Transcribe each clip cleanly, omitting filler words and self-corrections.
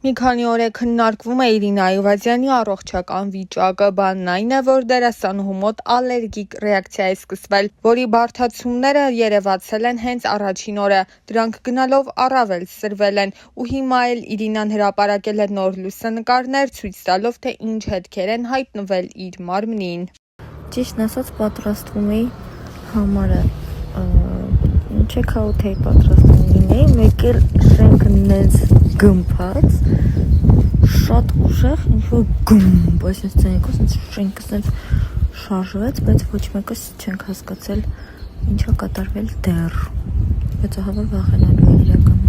Մի քանի օր է քննարկվում է Իրինա Այվազյանի առողջական վիճակը, բանն այն է, որ դերասանուհու մոտ ալերգիկ ռեակցիա է սկսվել, որի բարդացումները երևացել են հենց առաջին օրը, դրանք գնալով առավել սրվել են, ու հիմա էլ Իրինան հրապարակել է նոր լուսանկարներ, ցույց տալով, թե ինչ հետքեր են հայտնվել իր մարմնին։ Ճիշտն ասած, պատրաստվում էի համարը, չեքաութ էի պատրաստվում լինեի, մեկ էլ շենքը նենց գմփաց, շատ ուժեղ, ինչ-որ գմբ, այսպես ցանկոս, շենքը նենց շարժվեց, բայց ոչ մեկս չենք հասկացել ինչա կատարվել դեռ, բայց ահա որ վախենալու է իրականում։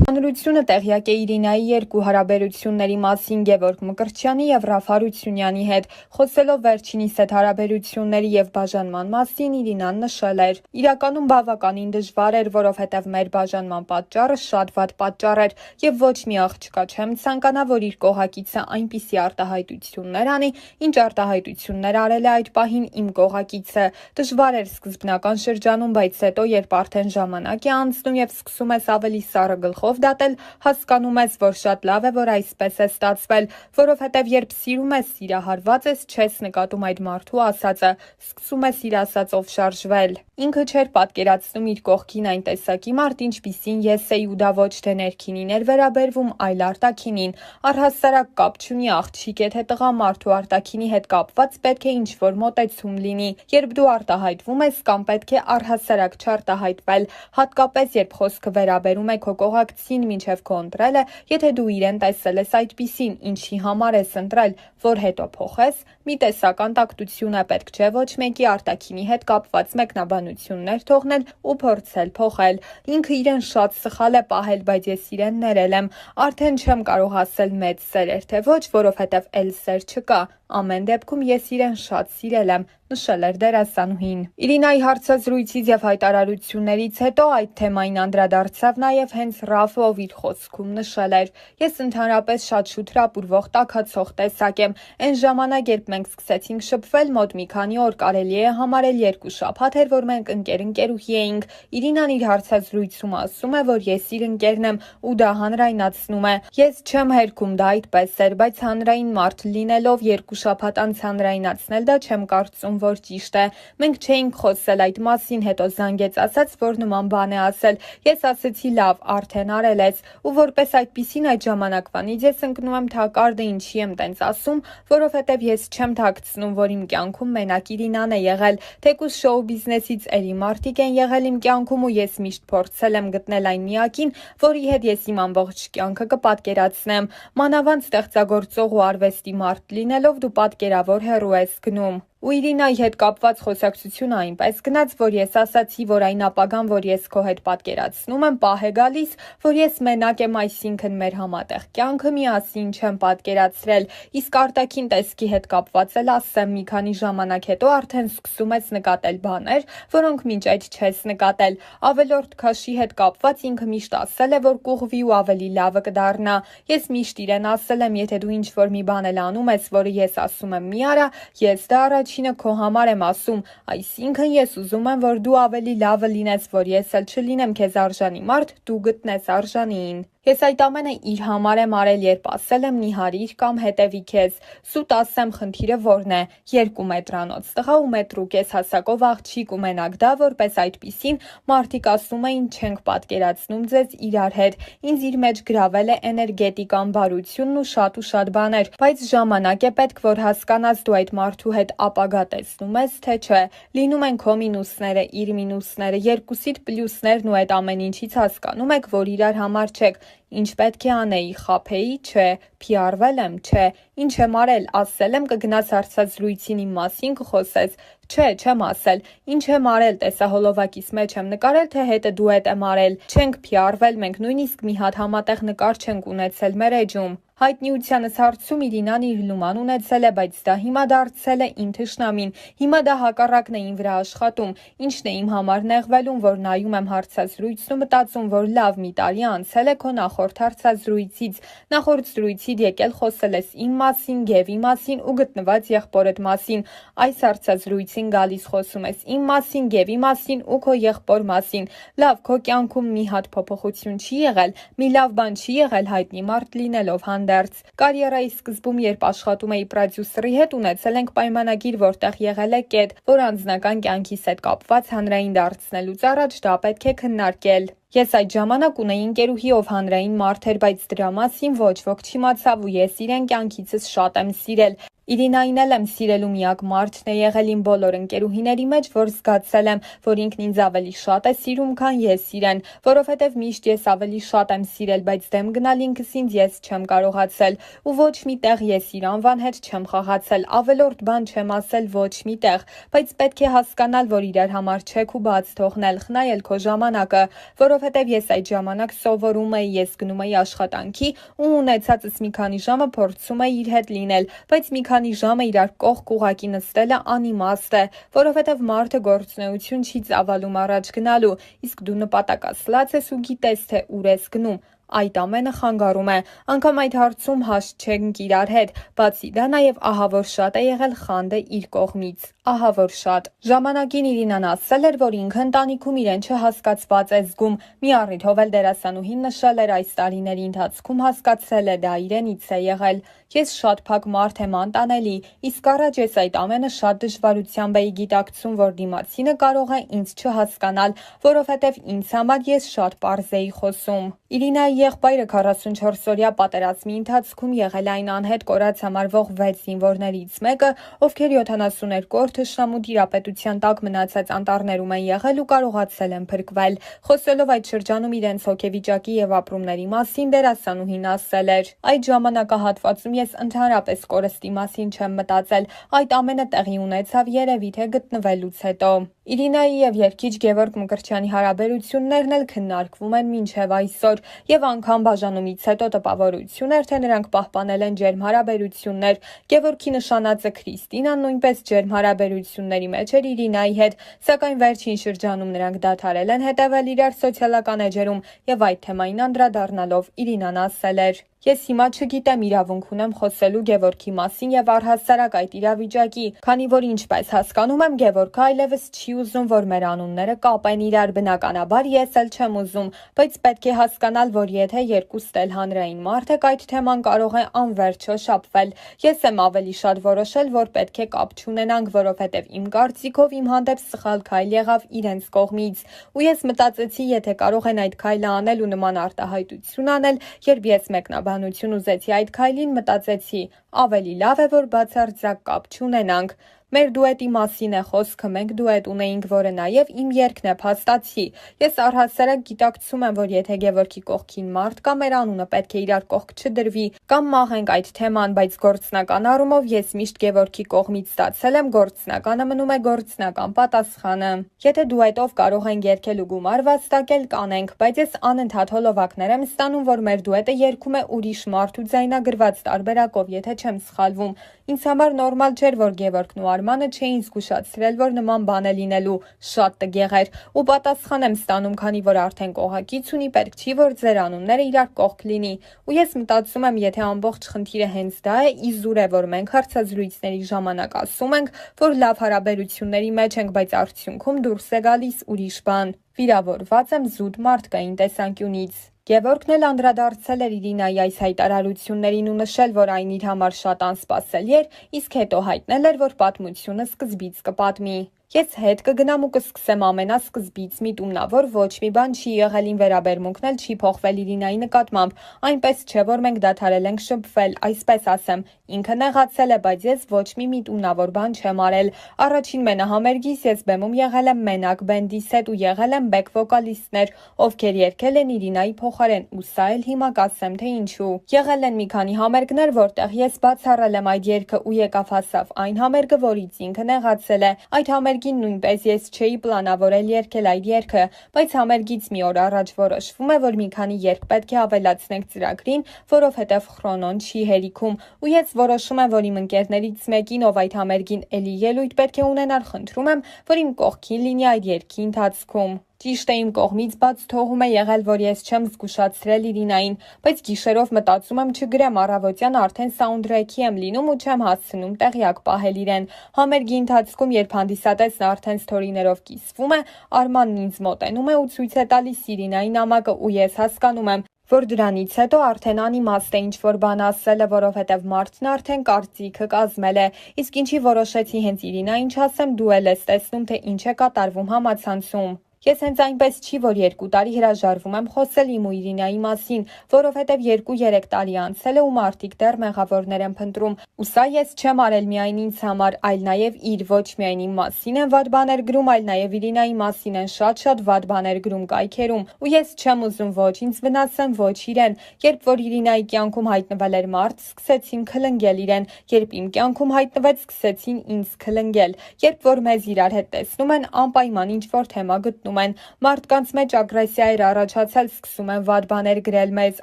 Հանրությունը տեղյակ է Իրինայի երկու հարաբերությունների մասին Գևորգ Մկրտչյանի և Ռաֆ Հարությունյանի հետ։ Խոսելով վերջինիս հետ հարաբերությունների և բաժանման մասին, Իրինան նշել էր. «Իրականում բավականին դժվար էր, որովհետև մեր բաժանման պատճառը շատ վատ պատճառ էր և ոչ մի աղջկա չեմ ցանկանա, որ իր կողակիցը այնպիսի արտահայտություններ անի, ինչ արտահայտություններ արել է այդ պահին իմ կողակիցը։ Դժվար էր սկզբնական շրջանում, բայց հետո, երբ արդեն ժամանակ է անցնում և սկսում ես ավելի սառը գլխով դատել, հասկանում ես, որ շատ լավ է, որ այսպես է ստացվել, որովհետև երբ սիրում ես, սիրահարված ես, չես նկատում այդ մարդու ասածը, սկսում ես իր ասածով շարժվել։ Ինքը չէր պատկերացնում իր կողքին այն տեսակի մարդ, ինչպիսին ես էի, ու դա ոչ թե ներքինին էր վերաբերվում, այլ արտաքինին։ Առհասարակ կապ չունի աղջիկ է թե տղամարդ ու արտաքինի հետ կապված պետք է ինչ-որ մոտեցում լինի։ Երբ դու արտահայտվում ես, կամ պետք է առհասարակ չարտահայտվել, հատկապես երբ խոսքը վերաբերում է քո կողակցին մինչև քո ընտրելը, եթե դու իրեն տեսել ես այդպիսին, ինչի համար ես ընտրել, որ հետո փոխես, մի տեսական տակտություն է պետք, չէ ոչ մեկի արտաքինի հետ կապված մեկնաբանություններ թողնել ու փորձել փոխել։ Ինքը իրեն շատ սխալ է պահել, բայց ես իրեն ներել եմ, արդեն չեմ կարող ասել մեծ սեր էր թե ոչ, որովհետև էլ սեր չկա, ամեն դեպքում ես իրեն շատ սիրել եմ, նշել էր դերասանուհին։ Իրինայի հարցազրույցից և հայտարարություններից հետո այդ թեմային անդրադարձավ նաև հենց Ռաֆը, ով իր խոսքում նշել էր. «Ես ընդհանրապես շատ շուտ հրապուրվող տաքացող տեսակ եմ, այն ժամանակ, երբ մենք սկսեցինք շփվել, մոտ մի քանի օր, կարելի է համարել 2 շաբաթ էր, որ մենք ընկեր-ընկերուհի էինք։ Իրինան իր հարցազրույցում ասում է, որ ես իր ընկերն եմ ու դա հանրայնացնում է։ Ես չեմ հերքում, դա այդպես էր, բայց հանրային մարդ լինելով 2 շաբաթ անց հանրայնացնել դա չեմ կարծում, որ ճիշտ է։ Մենք չէինք խոսել այդ մասին, հետո զանգեց, ասաց, որ նման բան է ասել։ Ես ասեցի լավ, արդեն արել ես, ու որպես այդպիսին այդ ժամանակվանից ես ընկնում եմ թակարդը, ինչի եմ տենց ասում, որովհետև ես չեմ թաքցնում, որ իմ կյանքում մենակ Իրինան է եղել, թեկուզ շոու բիզնեսից էլի մարդիկ են եղել իմ կյանքում ու ես միշտ փորձել եմ գտնել այն միակին, որի հետ ես իմ ամբողջ կյանքը կպատկերացնեմ, մանավանդ ստեղծագործող ու արվեստի մարդ լինելով դու պատկերավոր հեռու ես գնում։ Ու Իրինայի հետ կապված խոսակցությունը այնպես գնաց, որ ես ասացի, որ այն ապագան, որ ես քո հետ պատկերացնում եմ, պահ է գալիս, որ ես մենակ եմ, այսինքն մեր համատեղ կյանքը միասին չեմ պատկերացրել, իսկ արտաքին տեսքի հետ կապված էլ ասեմ, մի քանի ժամանակ հետո արդեն սկսում ես նկատել բաներ, որոնք մինչ այդ չես նկատել։ Ավելորդ քաշի հետ կապված ինքը միշտ ասել է, որ կուղվի ու ավելի լավը կդառնա։ Ես միշտ իրեն ասել եմ, եթե դու ինչ-որ մի բան էլ անում ես, որը ես ասում եմ մի արա, ես դա առաջինը քո համար եմ ասում, այսինքն ես ուզում եմ, որ դու ավելի լավը լինես, որ ես էլ չլինեմ քեզ արժանի մարդ, դու գտնես արժանին։ Ես այդ ամենը իր համար եմ արել, երբ ասել եմ նիհարիր կամ հետևի քեզ։ Սուտ ասեմ, խնդիրը որն է, 2 մետրանոց տղա ու 1.5 մետր հասակով աղջիկ ու մենակ դա, որպես այդպիսին, մարդիկ ասում էին չենք պատկերացնում ձեզ իրար հետ, ինձ իր մեջ գրավել է էներգետիկան, բարությունն ու շատ բաներ, բայց ժամանակ է պետք, որ հասկանաս դու այդ մարդու հետ ապագա տեսնում ես, թե չէ, լինում են քո մինուսները, իր մինուսները, երկուսիդ պլյուսներն ու այդ ամեն ինչից հասկանում եք, որ իրար համար չեք։ Ինչ պետք է անեի, խաբեի, չէ, PR-վել եմ, չէ, ինչ եմ արել, ասել եմ կգնաս հարցազրույցին իմ մասին կխոսես, չէ, չեմ ասել, ինչ եմ արել, տեսահոլովակիս մեջ եմ նկարել, թե հետը դու հետ եմ արել, չենք PR-վել, մենք նույնիսկ մի հատ համատեղ նկար չենք ունեցել մեր էջում։ Հայտնիությանս հարցում Իրինան իր լուման ունեցել է, բայց դա հիմա դարձել է իմ թշնամին, հիմա դա հակառակն է իմ վրա աշխատում, ինչն է իմ համար նեղվելուն, որ նայում եմ հարցազրույցն ու մտածում, որ լավ մի տարի անցել է քո նախորդ հարցազրույցից, նախորդ զրույցիդ եկել խոսել ես իմ մասին, Գևի մասին ու գտնված եղբորդ մասին, այս հարցազրույցին գալիս խոսում ես իմ մասին, Գևի մասին ու քո եղբոր մասին, լավ քո կյանքում մի հատ փոփոխություն չի եղել, մի լավ բան չի եղել հայտնի մարդ լինելով հանդերձ։ Կարիերայի սկզբում, երբ աշխատում էի պրոդյուսերի հետ, ունեցել ենք պայմանագիր, որտեղ եղել է կետ, որ անձնական կյանքիս հետ կապված հանրային դարձնելուց առաջ դա պետք է քննարկել։ Ես այդ ժամանակ ունեի ընկերուհի, ով հանրային մարդ էր, բայց դրա մասին ոչ ոք չիմացավ ու ես իրեն կյանքիցս շատ եմ սիրել։ Իրինային էլ եմ սիրելու միակ մարդն է եղել իմ բոլոր ընկերուհիների մեջ, որ զգացել եմ, որ ինքն ինձ ավելի շատ է սիրում, քան ես իրեն, որովհետև միշտ ես ավելի շատ եմ սիրել, բայց դեմ գնալ ինքս ինձ ես չեմ կարողացել ու ոչ մի տեղ ես իր անվան հետ չեմ խաղացել, ավելորդ բան չեմ ասել ոչ մի տեղ, բայց պետք է հասկանալ, որ իրար համար չեք ու բաց թողնել, խնայել քո ժամանակը, որովհետև ես այդ ժամանակ սովորում էի, ես գնում էի աշխատանքի ու ունեցածս մի քանի ժամը փորձում էի իր հետ լինել, բայց մի քանի ժամը իրար կողք ուղակի նստելը անիմաստ է, որովհետև մարդը գործունեություն չի ծավալում առաջ գնալու, իսկ դու նպատակասլաց ես ու գիտես, թե ուր ես գնում։ Այդ ամենը խանգարում է, անգամ այդ հարցում հաստ չենք իրար հետ, բացի դա նաև ահա որ շատ է եղել խանդը իր կողմից, ահա որ շատ։ Ժամանակին Իրինան ասել էր, որ ինքը ընտանիքում իրեն չհասկացված է զգում, մի առիթով էլ դերասանուհին նշել էր այս տարիների ընթացքում հասկացել է դա իրենից է եղել։ Ես շատ փակ մարդ եմ անտանելի, իսկ առաջ ես այդ ամենը շատ դժվարությամբ էի գիտակցում, որ դիմացինը կարող է ինձ չհասկանալ, որովհետև ինձ համար ես շատ պարզ էի խոսում։ Իրինայի եղբայրը 44-օրյա պատերազմի ընթացքում եղել այն անհետ կորած համարվող 6 զինվորներից մեկը, ովքեր 72-րդ թշնամու տիրապետության տակ մնացած անտառներում են եղել ու կարողացել են փրկվել։ Խոսելով այդ շրջանում իրենց հոգեվիճակի եւ ապրումների մասին դերասանուհին ասել էր. «Այդ ժամանակահատվածում ես ընդհանրապես կորստի մասին չեմ մտածել, այդ ամենը տեղի ունեցավ երևի թե գտնվելուց հետո»։ Իրինայի եւ երգիչ Գևորգ Մկրտչյանի հարաբերություններն էլ քննարկվում են մինչև այսօր եւ անգամ բաժանումից հետո տպավորություն էր, թե նրանք պահպանել են ջերմ հարաբերություններ։ Գևորգի նշանածը Քրիստինան նույնպես ջերմ հարաբերությունների մեջ էր Իրինայի հետ, սակայն վերջին շրջանում նրանք դադարել են հետևել իրար սոցիալական էջերում եւ այդ թեմային անդրադառնալով Իրինան ասել էր. «Ես հիմա չգիտեմ իրավունք ունեմ խոսելու Գևորգի մասին եւ առհասարակ այդ իրավիճակի, քանի որ ինչպես հասկանում եմ Գևորգը այլևս չի ուզում, որ մեր անունները կապեն իրար, բնականաբար ես էլ չեմ ուզում, բայց պետք է հասկանալ, որ եթե երկուստ էլ հանրային մարդ եք, այդ թեման կարող է անվերջո շապվել։ Ես եմ ավելի շատ որոշել, որ պետք է կապ չունենանք, որովհետեւ իմ կարծիքով իմ հանդեպ սխալ քայլ եղավ իրենց կողմից, ու ես մտածեցի, եթե կարող են այդ քայլը անել ու նման արտահայտություն անել, երբ ես մեկնաբանություն ուզեցի այդ քայլին, մտածեցի, ավելի լավ է, որ բացարձակ կապ չունենանք։ Մեր դուետի մասին է խոսքը, մենք դուետ ունեինք, որը նաև իմ երգն է, փաստացի։ Ես առհասարակ գիտակցում եմ, որ եթե Գևորգի կողքին մարդ կա, մեր անունը պետք է իրար կողք չդրվի կամ մաղենք այդ թեման, բայց գործնական առումով ես միշտ Գևորգի կողմից ստացել եմ, գործնականը մնում է գործնական պատասխանը։ Եթե դուետով կարող ենք երգել ու գումար վաստակել, կանենք, բայց ես անընդհատ հոլովակներ եմ ստանում, որ մեր դուետը երգում է ուրիշ մարդ ու ձայնագրված տարբերակով, եթե չեմ սխալվում։ Ինձ համար նորմալ չէր, որ Գևորգն ու Արմանը չէին զգուշացրել, որ նման բան է լինելու, շատ տգեղ էր, ու պատասխան եմ ստանում, քանի որ արդեն կողակից ունի, պետք չի, որ ձեր անունները իրար կողք լինի, ու ես մտածում եմ, եթե ամբողջ խնդիրը հենց դա է, իզուր է, որ մենք հարցազրույցների ժամանակ ասում ենք, որ լավ հարաբերությունների մեջ ենք, բայց արդյունքում դուրս է գալիս ուրիշ բան։ Վիրավորված եմ զուտ մարդկային տեսանկյունից։ Գևորգն էլ անդրադարձել էր Իրինայի այս հայտարարություններին ու նշել, որ այն իր համար շատ անսպասելի էր, իսկ հետո հայտնել էր, որ պատմությունը սկզբից կպատմի։ Ես հետ կգնամ ու կսկսեմ ամենասկզբից, միտումնավոր ոչ մի բան չի եղել, իմ վերաբերմունքն էլ չի փոխվել Իրինայի նկատմամբ, այնպես չէ, որ մենք դադարել ենք շփվել, այսպես ասեմ, ինքը նեղացել է, բայց ես ոչ մի միտումնավոր բան չեմ արել։ Առաջին մենահամերգիս ես բեմում եղել եմ մենակ բենդիս հետ ու եղել եմ բեք վոկալիստներ, ովքեր երգել են Իրինայի փոխարեն, ու սա էլ հիմա կասեմ, թե ինչու։ Եղել են մի քանի համերգներ, որտեղ ես բացառել եմ այդ երգը ու եկավ հասավ այն համերգը, որից ինքը նեղացել է։ Այդ համերգին նույնպես ես չէի պլանավորել երգել այդ երգը, բայց համերգից մի օր առաջ որոշվում է, որ մի քանի երգ պետք է ավելացնենք ծրագրին, որովհետև Խրոնոն չի հերիքում, ու ես որոշում եմ, որ իմ ընկերներից մեկին, ով այդ համերգին էլի ելույթ պետք է ունենար, խնդրում եմ, որ իմ կողքին լինի այդ երգի ընթացքում։ Ճիշտ է, իմ կողմից բաց թողում է եղել, որ ես չեմ զգուշացրել Իրինային, բայց գիշերով մտածում եմ չգրեմ, առավոտյան արդեն սաունդթրեքի եմ լինում ու չեմ հասցնում տեղյակ պահել իրեն։ Համերգի ընթացքում, երբ հանդիսատեսն արդեն սթորիներով կիսվում է, Արմանն ինձ մոտենում է ու ցույց է տալիս Իրինայի նամակը, ու ես հասկանում եմ, որ դրանից հետո արդեն անիմաստ է ինչ-որ բան ասելը, որովհետև մարդն արդեն կարծիքը կազմել է, իսկ ինչի որոշեցի հենց Իրինային չասեմ, դու էլ ես տեսնում, թե ինչ է կատարվում համացանցում։ Ես հենց այնպես չի, որ 2 տարի հրաժարվում եմ խոսել իմ ու Իրինայի մասին, որովհետև 2-3 տարի անցել է ու մարդիկ դեռ մեղավորներ են փնտրում, ու սա ես չեմ արել միայն ինձ համար, այլ նաև իր, ոչ միայն իմ մասին են վատ բաներ գրում, այլ նաև Իրինայի մասին են շատ վատ բաներ գրում կայքերում, ու ես չեմ ուզում ոչ ինձ վնասեն, ոչ իրեն։ Երբ որ Իրինայի կյանքում հայտնվել էր մարդ, սկսեցին քլնգել իրեն, երբ իմ կյանքում հայտնվեց, սկսեցին ինձ քլնգել։ Երբ որ մեզ իրար հետ տեսնում են, անպայման ինչ-որ թեմա գտնում են, մարդկանց մեջ ագրեսիա էր առաջացել, սկսում են վատ բաներ գրել մեզ,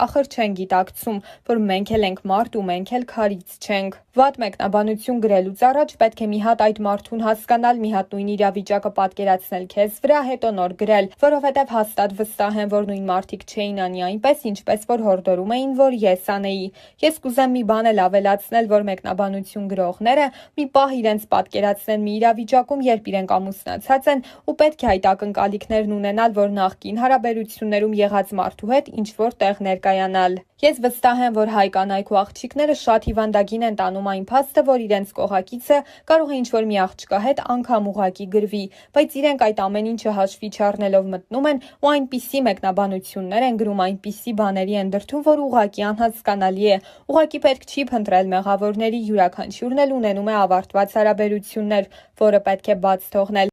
ախր չեն գիտակցում, որ մենք էլ ենք մարդ ու մենք էլ քարից չենք։ Վատ մեկնաբանություն գրելուց առաջ պետք է մի հատ այդ մարդուն հասկանալ, մի հատ նույն իրավիճակը պատկերացնել քեզ վրա, հետո նոր գրել, որովհետև հաստատ վստահ եմ, որ նույն մարդիկ չէին անի այնպես, ինչպես որ հորդորում էին, որ ես անեի։ Ես կուզեմ մի բան էլ ավելացնել, որ մեկնաբանություն գրողները մի պահ իրենց պատկերացնեն մի իրավիճակում, երբ իրենք ամուսնացած են ու պետք է այդ ակնկալիքներն ունենալ, որ նախկին հարաբերություններում եղած մարդու հետ ինչ-որ տեղ ներկայանալ։ Ես վստահ եմ, որ հայ կանայք ու աղջիկները շատ հիվանդագին են տանում այն փաստը, որ իրենց կողակիցը կարող է ինչ-որ մի աղջկա հետ անգամ ուղակի գրվի, բայց իրենք այդ ամեն ինչը հաշվի չառնելով մտնում են ու այնպիսի մեկնաբանություններ են գրում, այնպիսի բաների են դրդում, որ ուղակի անհասկանալի է։ Ուղակի պետք չի փնտրել մեղավորների, յուրաքանչյուրն էլ ունենում է ավարտված հարաբերություններ, որը պետք է բաց թողնել։